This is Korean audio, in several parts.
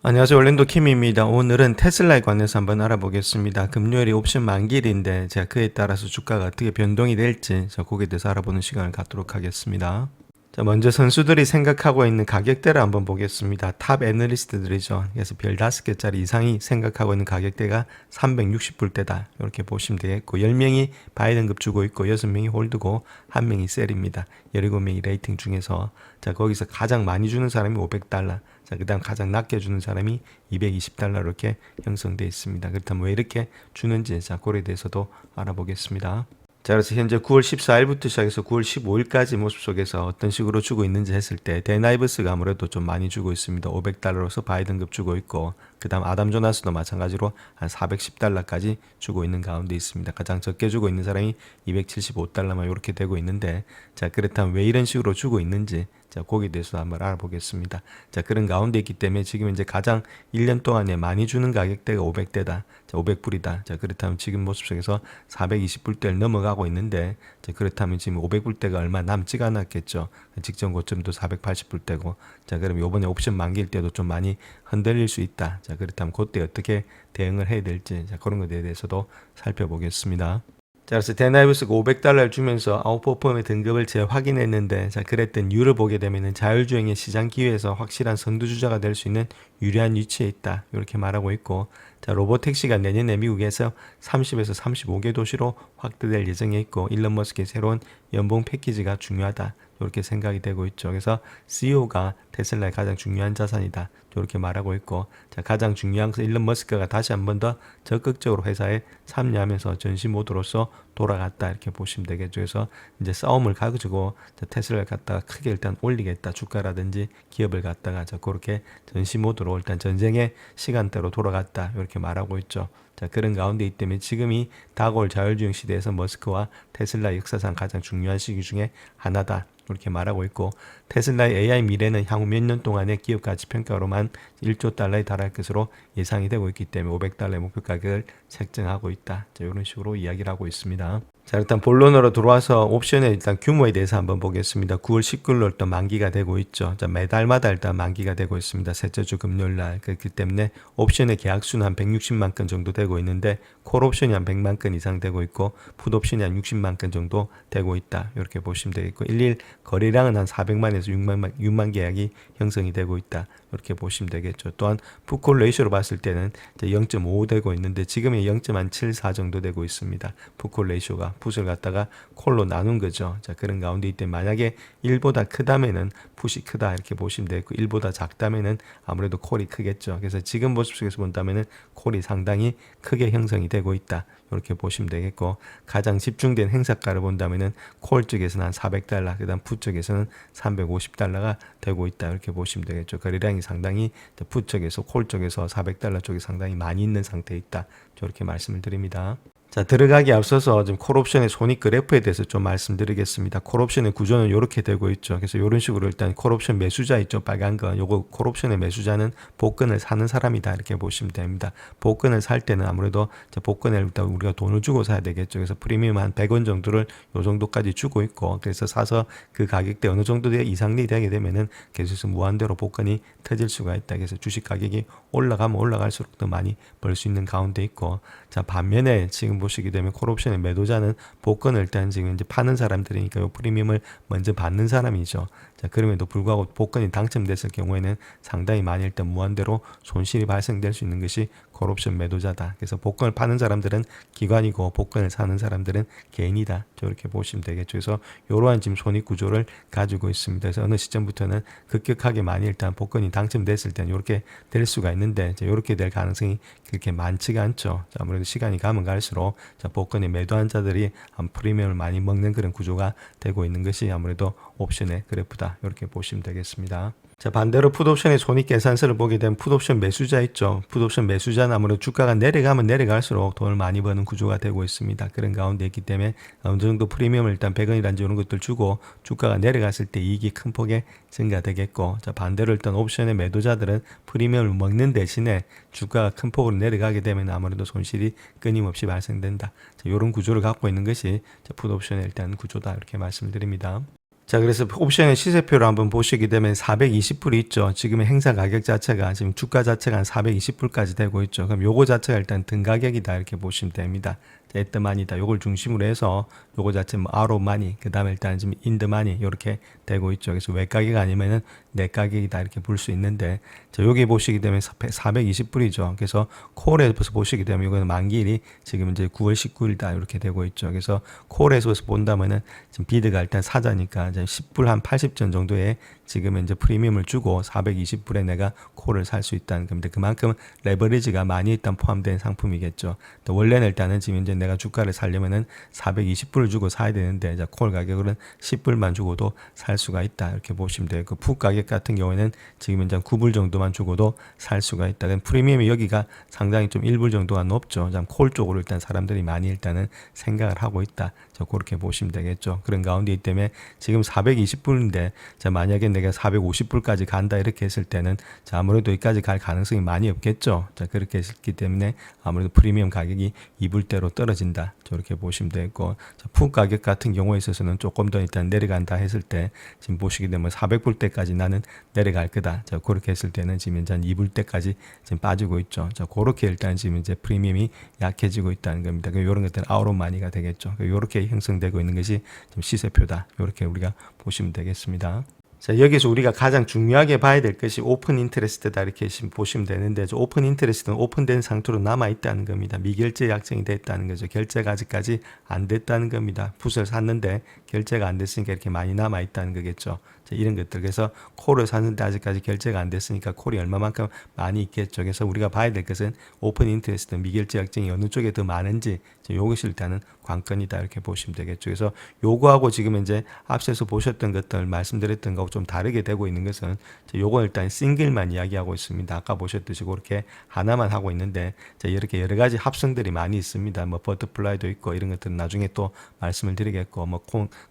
안녕하세요. 올랜도 킴입니다. 오늘은 테슬라에 관해서 한번 알아보겠습니다. 금요일이 옵션 만기일인데 제가 그에 따라서 주가가 어떻게 변동이 될지 거기에 대해서 알아보는 시간을 갖도록 하겠습니다. 자, 먼저 선수들이 생각하고 있는 가격대를 한번 보겠습니다. 탑 애널리스트들이죠. 그래서 별 5개짜리 이상이 생각하고 있는 가격대가 360불대다. 이렇게 보시면 되겠고 10명이 바이든급 주고 있고 6명이 홀드고 1명이 셀입니다. 17명이 레이팅 중에서 자, 거기서 가장 많이 주는 사람이 500달러. 자, 그 다음 가장 낮게 주는 사람이 220달러 이렇게 형성되어 있습니다. 그렇다면 왜 이렇게 주는지 자, 그거에 대해서도 알아보겠습니다. 자, 그래서 현재 9월 14일부터 시작해서 9월 15일까지 모습 속에서 어떤 식으로 주고 있는지 했을 때 데나이브스가 아무래도 좀 많이 주고 있습니다. 500달러로서 바이든급 주고 있고 그 다음 아담 조나스도 마찬가지로 한 410달러까지 주고 있는 가운데 있습니다. 가장 적게 주고 있는 사람이 275달러만 이렇게 되고 있는데 자, 그렇다면 왜 이런 식으로 주고 있는지 자, 거기에 대해서 한번 알아보겠습니다. 자, 그런 가운데 있기 때문에 지금 이제 가장 1년 동안에 많이 주는 가격대가 500대다. 자, 500불이다. 자, 그렇다면 지금 모습 속에서 420불대를 넘어가고 있는데 자, 그렇다면 지금 500불대가 얼마 남지가 않았겠죠. 직전 고점도 480불대고 자, 그럼 요번에 옵션 만기일 때도 좀 많이 흔들릴 수 있다. 자, 그렇다면 그때 어떻게 대응을 해야 될지 자, 그런 것에 대해서도 살펴보겠습니다. 자, 그래서 데나이브스가 500달러를 주면서 아웃퍼폼의 등급을 재확인했는데 자, 그랬던 이유를 보게 되면은 자율주행의 시장 기회에서 확실한 선두주자가 될 수 있는 유리한 위치에 있다. 이렇게 말하고 있고 자, 로보택시가 내년에 미국에서 30에서 35개 도시로 확대될 예정에 있고 일론 머스크의 새로운 연봉 패키지가 중요하다. 이렇게 생각이 되고 있죠. 그래서 CEO가 테슬라의 가장 중요한 자산이다. 이렇게 말하고 있고 자, 가장 중요한 것은 일론 머스크가 다시 한 번 더 적극적으로 회사에 참여하면서 전시 모드로서 돌아갔다 이렇게 보시면 되겠죠. 그래서 이제 싸움을 가지고 테슬라를 갖다가 크게 일단 올리겠다 주가라든지 기업을 갖다가 그렇게 전시 모드로 일단 전쟁의 시간대로 돌아갔다 이렇게 말하고 있죠. 자, 그런 가운데 있기 때문에 지금이 다가올 자율주행 시대에서 머스크와 테슬라 역사상 가장 중요한 시기 중에 하나다. 이렇게 말하고 있고 테슬라의 AI 미래는 향후 몇 년 동안의 기업 가치 평가로만 1조 달러에 달할 것으로 예상이 되고 있기 때문에 500달러의 목표 가격을 책정하고 있다. 자, 이런 식으로 이야기를 하고 있습니다. 자, 일단 본론으로 들어와서 옵션의 일단 규모에 대해서 한번 보겠습니다. 9월 19일로 일단 만기가 되고 있죠. 자, 매달마다 일단 만기가 되고 있습니다. 셋째 주 금요일 날. 그렇기 때문에 옵션의 계약수는 한 160만 건 정도 되고 있는데 콜 옵션이 한 100만 건 이상 되고 있고 풋 옵션이 한 60만 건 정도 되고 있다. 이렇게 보시면 되겠고 일일 거래량은 한 400만에서 6만 계약이 형성이 되고 있다. 이렇게 보시면 되겠죠. 또한 풋콜 레이쇼로 봤을 때는 0.5 되고 있는데 지금이 0.74 정도 되고 있습니다. 풋콜 레이쇼가 풋을 갖다가 콜로 나눈 거죠. 자, 그런 가운데 이때 만약에 1보다 크다면은 풋이 크다 이렇게 보시면 되고 1보다 작다면은 아무래도 콜이 크겠죠. 그래서 지금 모습 속에서 본다면은 콜이 상당히 크게 형성이 되고 있다. 이렇게 보시면 되겠고 가장 집중된 행사가를 본다면은 콜 쪽에서는 한 400달러, 그다음 풋 쪽에서는 350달러가 되고 있다. 이렇게 보시면 되겠죠. 거래량이 상당히 풋 쪽에서 콜 쪽에서 400달러 쪽이 상당히 많이 있는 상태에 있다. 저렇게 말씀을 드립니다. 자, 들어가기 앞서서 좀 콜옵션의 손익 그래프에 대해서 좀 말씀드리겠습니다. 콜옵션의 구조는 이렇게 되고 있죠. 그래서 이런 식으로 일단 콜옵션 매수자 있죠. 빨간 거. 요거 콜옵션의 매수자는 복권을 사는 사람이다. 이렇게 보시면 됩니다. 복권을 살 때는 아무래도 복권을 일단 우리가 돈을 주고 사야 되겠죠. 그래서 프리미엄 한 100원 정도를 요 정도까지 주고 있고 그래서 사서 그 가격대 어느 정도 이상이 되게 되면은 계속해서 무한대로 복권이 터질 수가 있다. 그래서 주식 가격이 올라가면 올라갈수록 더 많이 벌 수 있는 가운데 있고 자, 반면에 지금 보시게 되면 콜옵션의 매도자는 복권을 일단 지금 이제 파는 사람들이니까 요 프리미엄을 먼저 받는 사람이죠. 자, 그럼에도 불구하고 복권이 당첨됐을 경우에는 상당히 많이 일단 무한대로 손실이 발생될 수 있는 것이 콜옵션 매도자다. 그래서 복권을 파는 사람들은 기관이고 복권을 사는 사람들은 개인이다. 저렇게 보시면 되겠죠. 그래서 이러한 지금 손익 구조를 가지고 있습니다. 그래서 어느 시점부터는 급격하게 많이 일단 복권이 당첨됐을 때는 이렇게 될 수가 있는데 이렇게 될 가능성이 그렇게 많지가 않죠. 자, 아무래도 시간이 가면 갈수록 복권에 매도한 자들이 프리미엄을 많이 먹는 그런 구조가 되고 있는 것이 아무래도 옵션의 그래프다. 이렇게 보시면 되겠습니다. 자, 반대로 풋옵션의 손익 계산서를 보게 되면 풋옵션 매수자 있죠. 풋옵션 매수자는 아무래도 주가가 내려가면 내려갈수록 돈을 많이 버는 구조가 되고 있습니다. 그런 가운데 있기 때문에 어느 정도 프리미엄을 일단 100원이라든지 이런 것들 주고 주가가 내려갔을 때 이익이 큰 폭에 증가되겠고 자, 반대로 일단 옵션의 매도자들은 프리미엄을 먹는 대신에 주가가 큰 폭으로 내려가게 되면 아무래도 손실이 끊임없이 발생된다. 자, 이런 구조를 갖고 있는 것이 풋옵션의 일단 구조다. 이렇게 말씀을 드립니다. 자, 그래서 옵션의 시세표를 한번 보시게 되면 420불이 있죠. 지금의 행사 가격 자체가 지금 주가 자체가 한 420불까지 되고 있죠. 그럼 요거 자체가 일단 등 가격이다 이렇게 보시면 됩니다. 애트만이다. 요걸 중심으로 해서 요거 자체 뭐 아로마니, 그 다음에 일단 지금 인드마니 이렇게 되고 있죠. 그래서 외가격 아니면은 내가격이다 이렇게 볼 수 있는데, 자, 여기 보시게 되면 420불이죠. 그래서 콜에서 보시게 되면 이거는 만기일이 지금 이제 9월 19일다 이렇게 되고 있죠. 그래서 콜에서 본다면은 지금 비드가 일단 사자니까 이제 10불 한 80전 정도에 지금은 이제 프리미엄을 주고 420불에 내가 콜을 살 수 있다는 겁니다. 그만큼 레버리지가 많이 일단 포함된 상품이겠죠. 또 원래는 일단은 지금 이제 내가 주가를 살려면은 420불을 주고 사야 되는데, 자, 콜 가격은 10불만 주고도 살 수가 있다 이렇게 보시면 돼요. 그 풋 가격 같은 경우에는 지금 이제 9불 정도만 주고도 살 수가 있다. 그럼 프리미엄이 여기가 상당히 좀 1불 정도가 높죠. 콜 쪽으로 일단 사람들이 많이 일단은 생각을 하고 있다. 자, 그렇게 보시면 되겠죠. 그런 가운데 있기 때문에 지금 420불인데, 자, 만약에 내가 450불까지 간다 이렇게 했을 때는, 자, 아무래도 여기까지 갈 가능성이 많이 없겠죠. 자, 그렇게 했기 때문에 아무래도 프리미엄 가격이 2불대로 떨어진다. 저렇게 보시면 되고, 자, 풋 가격 같은 경우에 있어서는 조금 더 일단 내려간다 했을 때, 지금 보시게 되면 400불대까지 나는 내려갈 거다. 자, 그렇게 했을 때는 지금 이제 한 2불대까지 지금 빠지고 있죠. 자, 그렇게 일단 지금 이제 프리미엄이 약해지고 있다는 겁니다. 이런 것들은 아웃마니가 되겠죠. 이렇게 형성되고 있는 것이 지금 시세표다. 이렇게 우리가 보시면 되겠습니다. 자, 여기서 우리가 가장 중요하게 봐야 될 것이 오픈 인터레스트다 이렇게 보시면 되는데, 오픈 인터레스트는 오픈된 상태로 남아 있다는 겁니다. 미결제 약정이 됐다는 거죠. 결제가 아직까지 안 됐다는 겁니다. 풋을 샀는데 결제가 안 됐으니까 이렇게 많이 남아 있다는 거겠죠. 자, 이런 것들. 그래서 콜을 샀는데 아직까지 결제가 안 됐으니까 콜이 얼마만큼 많이 있겠죠. 그래서 우리가 봐야 될 것은 오픈 인터레스트, 미결제 약정이 어느 쪽에 더 많은지, 이것이 일단은 관건이다 이렇게 보시면 되겠죠. 그래서 요거하고 지금 이제 앞서서 보셨던 것들 말씀드렸던 거하고 좀 다르게 되고 있는 것은, 요거 일단 싱글만 이야기하고 있습니다. 아까 보셨듯이 그렇게 하나만 하고 있는데, 자, 이렇게 여러 가지 합성들이 많이 있습니다. 뭐 버터플라이도 있고 이런 것들은 나중에 또 말씀을 드리겠고, 뭐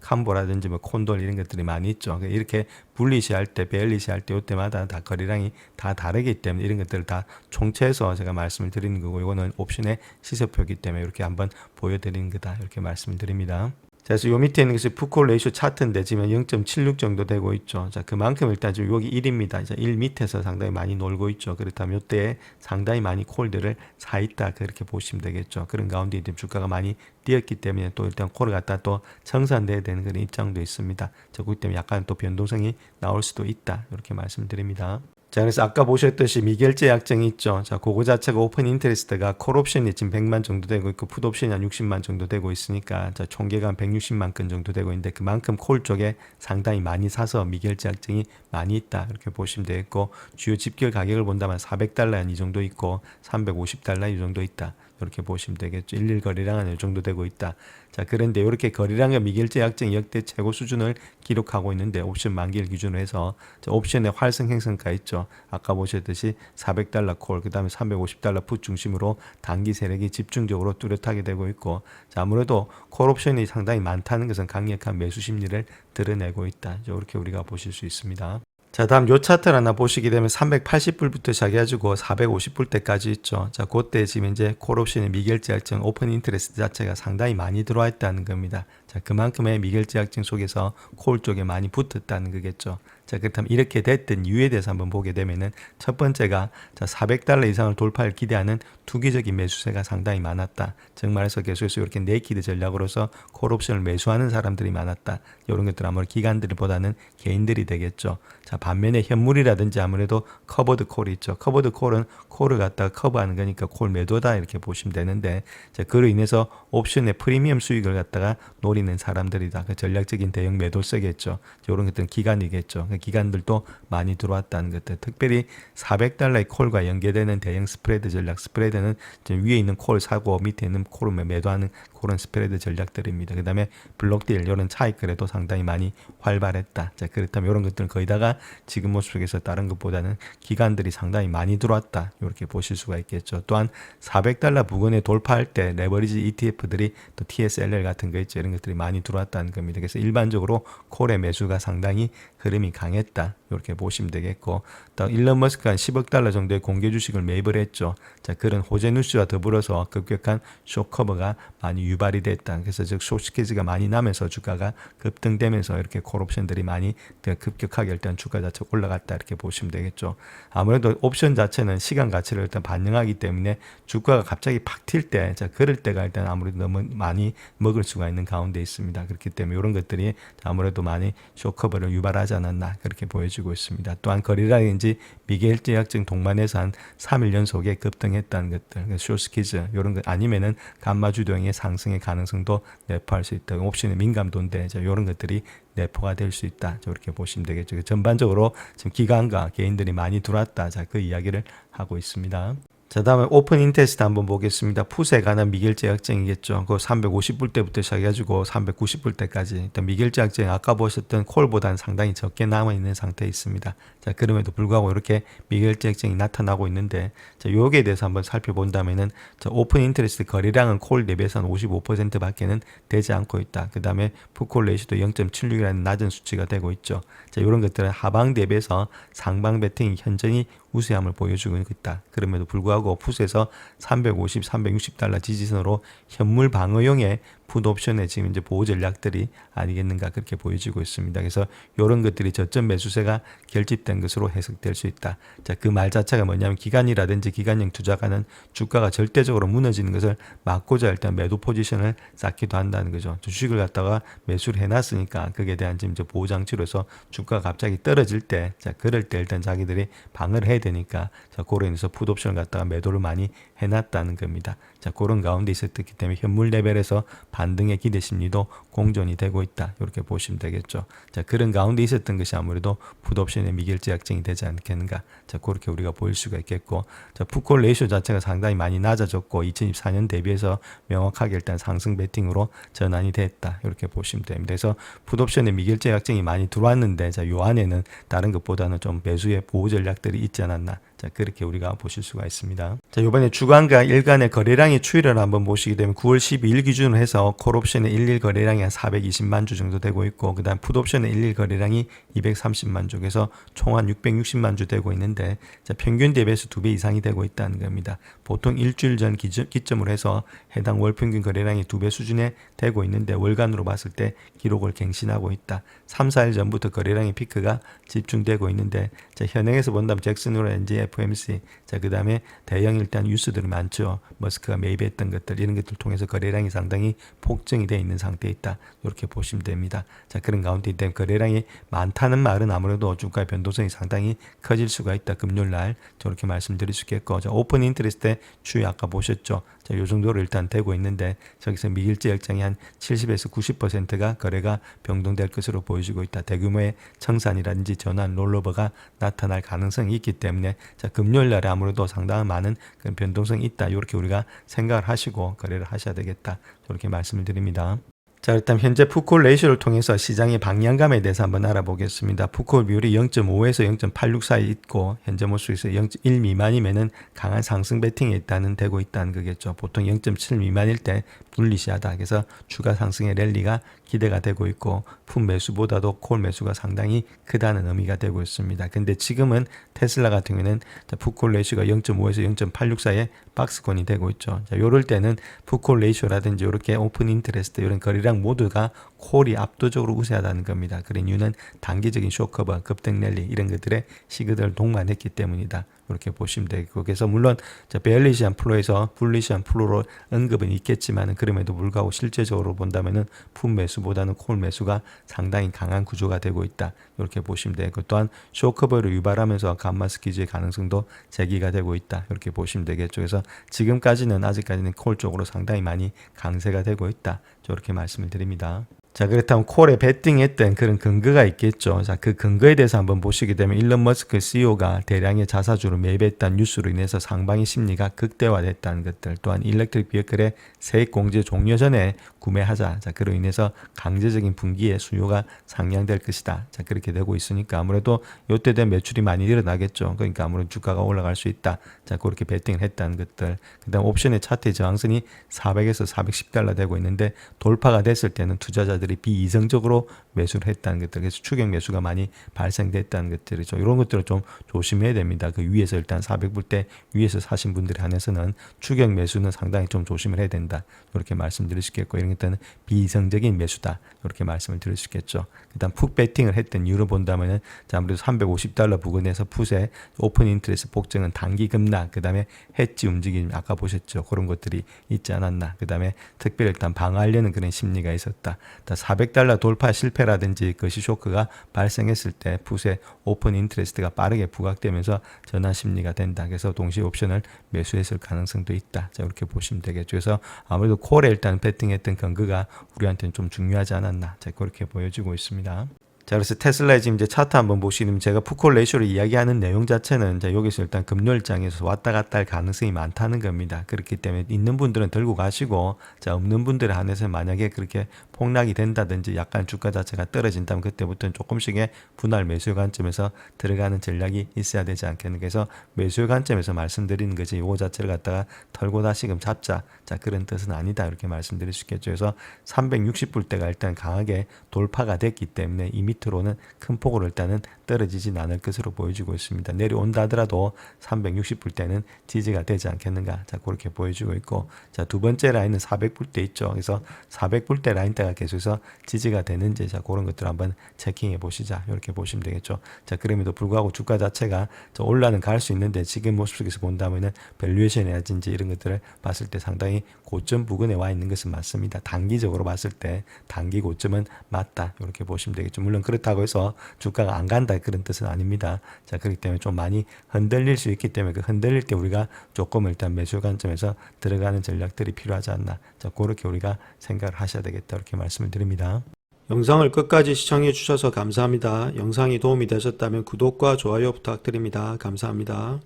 캄보라든지 뭐 콘돌 이런 것들이 많이 있죠. 이렇게 불리시 할 때, 베일리시 할 때 이때마다 다 거래량이 다 다르기 때문에 이런 것들을 다 총체해서 제가 말씀을 드리는 거고, 이거는 옵션의 시세표이기 때문에 이렇게 한번 보여드리는 거다 이렇게 말씀을 드립니다. 자, 그래서 요 밑에 있는 것이 풋콜 레이쇼 차트인데 지금 0.76 정도 되고 있죠. 자, 그만큼 일단 지금 여기 1입니다. 이제 1 밑에서 상당히 많이 놀고 있죠. 그렇다면 이때에 상당히 많이 콜들을 사 있다 그렇게 보시면 되겠죠. 그런 가운데 이제 주가가 많이 뛰었기 때문에 또 일단 콜을 갖다 또 청산돼야 되는 그런 입장도 있습니다. 자, 그렇기 때문에 약간 또 변동성이 나올 수도 있다 이렇게 말씀드립니다. 자, 그래서 아까 보셨듯이 미결제 약정이 있죠. 자, 그거 자체가 오픈 인터레스트가 콜 옵션이 지금 100만 정도 되고 있고 풋 옵션이 한 60만 정도 되고 있으니까, 자, 총계가 한 160만 건 정도 되고 있는데, 그만큼 콜 쪽에 상당히 많이 사서 미결제 약정이 많이 있다 이렇게 보시면 되겠고, 주요 집결 가격을 본다면 400달러 한 이 정도 있고 350달러 이 정도 있다. 이렇게 보시면 되겠죠. 일일 거래량은 이 정도 되고 있다. 자, 그런데 이렇게 거래량과 미결제 약정이 역대 최고 수준을 기록하고 있는데, 옵션 만기일 기준으로 해서 옵션의 활성 행성가 있죠. 아까 보셨듯이 400달러 콜, 그 다음에 350달러 풋 중심으로 단기 세력이 집중적으로 뚜렷하게 되고 있고, 자, 아무래도 콜 옵션이 상당히 많다는 것은 강력한 매수 심리를 드러내고 있다. 이렇게 우리가 보실 수 있습니다. 자, 다음 요 차트를 하나 보시게 되면 380불부터 시작해가지고 450불대까지 있죠. 자, 그때 지금 이제 콜옵션의 미결제 약정 오픈 인터레스트 자체가 상당히 많이 들어와 있다는 겁니다. 자, 그만큼의 미결제 약정 속에서 콜 쪽에 많이 붙었다는 거겠죠. 자, 그렇다면 이렇게 됐던 이유에 대해서 한번 보게 되면은, 첫 번째가, 자, 400달러 이상을 돌파를 기대하는 투기적인 매수세가 상당히 많았다. 즉 말해서 계속해서 이렇게 네이키드 전략으로서 콜옵션을 매수하는 사람들이 많았다. 이런 것들 아무래도 기관들보다는 개인들이 되겠죠. 자, 반면에 현물이라든지 아무래도 커버드 콜이 있죠. 커버드 콜은 콜을 갖다가 커버하는 거니까 콜 매도다 이렇게 보시면 되는데, 자, 그로 인해서 옵션의 프리미엄 수익을 갖다가 노리는 사람들이다. 그 전략적인 대형 매도세겠죠. 이런 것들은 기관이겠죠. 그 기관들도 많이 들어왔다는 것들. 특별히 400달러의 콜과 연계되는 대형 스프레드 전략. 스프레드는 지금 위에 있는 콜 사고 밑에 있는 콜을 매도하는 그런 스프레드 전략들입니다. 그 다음에 블록딜 이런 차익거래도 상당히 많이 활발했다. 자, 그렇다면 이런 것들은 거의 다가 지금 모습 속에서 다른 것보다는 기관들이 상당히 많이 들어왔다. 이렇게 보실 수가 있겠죠. 또한 400달러 부근에 돌파할 때 레버리지 ETF들이 또 TSLR 같은 거 있죠. 이런 것들이 많이 들어왔다는 겁니다. 그래서 일반적으로 콜의 매수가 상당히 흐름이 강했다. 이렇게 보시면 되겠고, 또 일론 머스크가 한 10억 달러 정도의 공개 주식을 매입을 했죠. 자, 그런 호재 뉴스와 더불어서 급격한 쇼커버가 많이 유발이 됐다. 그래서 즉 숏스퀴즈가 많이 나면서 주가가 급등되면서 이렇게 콜옵션들이 많이 급격하게 일단 주가 자체가 올라갔다 이렇게 보시면 되겠죠. 아무래도 옵션 자체는 시간 가치를 일단 반영하기 때문에 주가가 갑자기 팍 튈 때, 자 그럴 때가 일단 아무래도 너무 많이 먹을 수가 있는 가운데 있습니다. 그렇기 때문에 이런 것들이 아무래도 많이 쇼커버를 유발하지 않았나 그렇게 보여지고 있습니다. 또한 거래량인지 미개일제약증 동반해서 한 3일 연속에 급등했다는 것들, 숏스퀴즈 이런 것 아니면은 감마 주도형의 상승의 가능성도 내포할 수 있다. 옵션의 민감도인데 이런 것들이 내포가 될 수 있다. 이렇게 보시면 되겠죠. 전반적으로 지금 기관과 개인들이 많이 들어왔다. 자, 그 이야기를 하고 있습니다. 자, 다음에 오픈 인터레스트 한번 보겠습니다. 풋에 관한 미결제 약정이겠죠. 그 350불 때부터 시작해가지고 390불 때까지. 일단 미결제 약정이 아까 보셨던 콜보다는 상당히 적게 남아있는 상태에 있습니다. 자, 그럼에도 불구하고 이렇게 미결제 약정이 나타나고 있는데, 자, 요기에 대해서 한번 살펴본다면은, 자, 오픈 인터레스트 거래량은 콜 대비해서 한 55% 밖에는 되지 않고 있다. 그 다음에 풋콜 레이시도 0.76이라는 낮은 수치가 되고 있죠. 자, 이런 것들은 하방 대비해서 상방 베팅이 현저히 우세함을 보여주고 있다. 그럼에도 불구하고 풋에서 350, 360달러 지지선으로 현물 방어용의 풋 옵션의 지금 이제 보호 전략들이 아니겠는가 그렇게 보여지고 있습니다. 그래서 이런 것들이 저점 매수세가 결집된 것으로 해석될 수 있다. 자, 그 말 자체가 뭐냐면 기관이라든지 기관형 투자가는 주가가 절대적으로 무너지는 것을 막고자 일단 매도 포지션을 쌓기도 한다는 거죠. 주식을 갖다가 매수를 해놨으니까 거기에 대한 지금 보호 장치로서 주가가 갑자기 떨어질 때, 자, 그럴 때 일단 자기들이 방어를 해야 되니까, 자, 그로 인해서 풋 옵션을 갖다가 매도를 많이 해놨다는 겁니다. 자, 그런 가운데 있었기 때문에 현물 레벨에서 반등의 기대 심리도 공존이 되고 있다. 이렇게 보시면 되겠죠. 자, 그런 가운데 있었던 것이 아무래도 풋 옵션의 미결제 약정이 되지 않겠는가. 자, 그렇게 우리가 보일 수가 있겠고, 자, 풋콜 레이쇼 자체가 상당히 많이 낮아졌고 2024년 대비해서 명확하게 일단 상승 베팅으로 전환이 됐다. 이렇게 보시면 됩니다. 그래서 풋 옵션의 미결제 약정이 많이 들어왔는데, 자, 요 안에는 다른 것보다는 좀 매수의 보호 전략들이 있지 않았나. 자, 그렇게 우리가 보실 수가 있습니다. 자, 이번에 주간과 일간의 거래량의 추이를 한번 보시게 되면 9월 12일 기준으로 해서 콜옵션의 일일 거래량이 한 420만 주 정도 되고 있고, 그 다음 풋옵션의 일일 거래량이 230만 주, 그래서 총 한 660만 주 되고 있는데, 자, 평균 대비해서 2배 이상이 되고 있다는 겁니다. 보통 일주일 전 기점으로 해서 해당 월 평균 거래량이 2배 수준에 되고 있는데, 월간으로 봤을 때 기록을 갱신하고 있다. 3, 4일 전부터 거래량의 피크가 집중되고 있는데, 자, 현행에서 본다면 잭슨홀 FMC, 자, 그 다음에 대형 일단 뉴스들이 많죠. 머스크가 매입했던 것들, 이런 것들 통해서 거래량이 상당히 폭증이 되어 있는 상태에 있다. 이렇게 보시면 됩니다. 자, 그런 가운데 있다면 거래량이 많다는 말은 아무래도 주가의 변동성이 상당히 커질 수가 있다. 금요일 날 저렇게 말씀드릴 수 있겠고, 자, 오픈 인터레스트 추이 아까 보셨죠. 자, 요 정도로 일단 되고 있는데, 저기서 미결제 약정이 한 70에서 90%가 거래가 변동될 것으로 보여지고 있다. 대규모의 청산이라든지 전환 롤로버가 나타날 가능성이 있기 때문에, 자, 금요일 날에 아무래도 상당한 많은 그런 변동성이 있다. 이렇게 우리가 생각을 하시고 거래를 하셔야 되겠다. 이렇게 말씀을 드립니다. 자, 일단 현재 풋콜 레이쇼를 통해서 시장의 방향감에 대해서 한번 알아보겠습니다. 풋콜 비율이 0.5에서 0.86 사이 있고, 현재 모습에서 0.1 미만이면은 강한 상승 베팅에 있다는 되고 있다는 거겠죠. 보통 0.7 미만일 때 불리시하다. 그래서 주가 상승의 랠리가 기대가 되고 있고, 풋 매수보다도 콜 매수가 상당히 크다는 의미가 되고 있습니다. 근데 지금은 테슬라 같은 경우에는 풋콜 레이쇼가 0.5에서 0.86 사이에 박스권이 되고 있죠. 자, 요럴 때는 풋콜 레이쇼라든지 이렇게 오픈 인터레스트 이런 거래량 모두가 콜이 압도적으로 우세하다는 겁니다. 그런 이유는 단기적인 쇼커버, 급등 랠리 이런 것들의 시그널을 동반했기 때문이다. 이렇게 보시면 되고, 그래서 물론 베얼리시한 플로에서 불리시한 플로로 언급은 있겠지만, 그럼에도 불구하고 실제적으로 본다면은 풋 매수보다는 콜 매수가 상당히 강한 구조가 되고 있다. 이렇게 보시면 되고, 또한 쇼커버를 유발하면서 감마 스퀴즈의 가능성도 제기가 되고 있다. 이렇게 보시면 되겠죠. 그래서 지금까지는 아직까지는 콜 쪽으로 상당히 많이 강세가 되고 있다. 저렇게 말씀을 드립니다. 자, 그렇다면 콜에 베팅했던 그런 근거가 있겠죠. 자, 그 근거에 대해서 한번 보시게 되면 일론 머스크 CEO가 대량의 자사주를 매입했다는 뉴스로 인해서 상방의 심리가 극대화됐다는 것들, 또한 일렉트릭 비어클의 세액 공제 종료 전에 구매하자. 자, 그로 인해서 강제적인 분기에 수요가 상향될 것이다. 자, 그렇게 되고 있으니까 아무래도 이때 된 매출이 많이 일어나겠죠. 그러니까 아무래도 주가가 올라갈 수 있다. 자, 그렇게 베팅을 했다는 것들. 그다음 옵션의 차트의 저항선이 400에서 410달러 되고 있는데, 돌파가 됐을 때는 투자자들 투자자들이 비이성적으로 매수를 했다는 것들, 그래서 추격 매수가 많이 발생됐다는 것들이죠. 이런 것들을 좀 조심해야 됩니다. 그 위에서 일단 400불대 위에서 사신 분들에 한해서는 추격 매수는 상당히 좀 조심을 해야 된다. 이렇게 말씀드릴 수 있겠고, 이런 것들은 비이성적인 매수다. 이렇게 말씀을 드릴 수 있겠죠. 일단 풋 배팅을 했던 이유를 본다면은 아무래도 $350 부근에서 풋의 오픈 인트레스트 복정은 단기 급락, 그 다음에 해지 움직임 아까 보셨죠. 그런 것들이 있지 않았나. 그 다음에 특별히 일단 방어하려는 그런 심리가 있었다. $400 돌파 실패라든지 그 시쇼크가 발생했을 때 풋의 오픈 인트레스트가 빠르게 부각되면서 전환 심리가 된다. 그래서 동시에 옵션을 매수했을 가능성도 있다. 자, 이렇게 보시면 되겠죠. 그래서 아무래도 콜에 일단 배팅했던 근거가 우리한테는 좀 중요하지 않았나. 자, 그렇게 보여지고 있습니다. 자, 그래서 테슬라의 지금 이제 차트 한번 보시면 제가 풋콜 레이쇼를 이야기하는 내용 자체는 자, 여기서 일단 금요일장에서 왔다 갔다 할 가능성이 많다는 겁니다. 그렇기 때문에 있는 분들은 들고 가시고, 자, 없는 분들에 한해서 만약에 그렇게 폭락이 된다든지 약간 주가 자체가 떨어진다면 그때부터는 조금씩의 분할 매수의 관점에서 들어가는 전략이 있어야 되지 않겠는가. 그래서 매수의 관점에서 말씀드리는 거지 요거 자체를 갖다가 털고 다시금 잡자. 자, 그런 뜻은 아니다. 이렇게 말씀드릴 수 있겠죠. 그래서 360불대가 일단 강하게 돌파가 됐기 때문에 이 밑으로는 큰 폭으로 일단은 떨어지진 않을 것으로 보여지고 있습니다. 내려온다 하더라도 360불대는 지지가 되지 않겠는가. 자, 그렇게 보여지고 있고, 자, 두 번째 라인은 400불대 있죠. 그래서 400불대 라인대가 계속해서 지지가 되는지, 자, 그런 것들 한번 체킹해 보시자. 이렇게 보시면 되겠죠. 자, 그럼에도 불구하고 주가 자체가 올라는 갈 수 있는데 지금 모습 속에서 본다면은 밸류에이션이라든지 이런 것들을 봤을 때 상당히 고점 부근에 와 있는 것은 맞습니다. 단기적으로 봤을 때 단기 고점은 맞다. 이렇게 보시면 되겠죠. 물론 그렇다고 해서 주가가 안 간다 그런 뜻은 아닙니다. 자, 그렇기 때문에 좀 많이 흔들릴 수 있기 때문에 그 흔들릴 때 우리가 조금 일단 매수 관점에서 들어가는 전략들이 필요하지 않나. 자, 그렇게 우리가 생각을 하셔야 되겠다. 이렇게 말씀을 드립니다. 영상을 끝까지 시청해 주셔서 감사합니다. 영상이 도움이 되셨다면 구독과 좋아요 부탁드립니다. 감사합니다.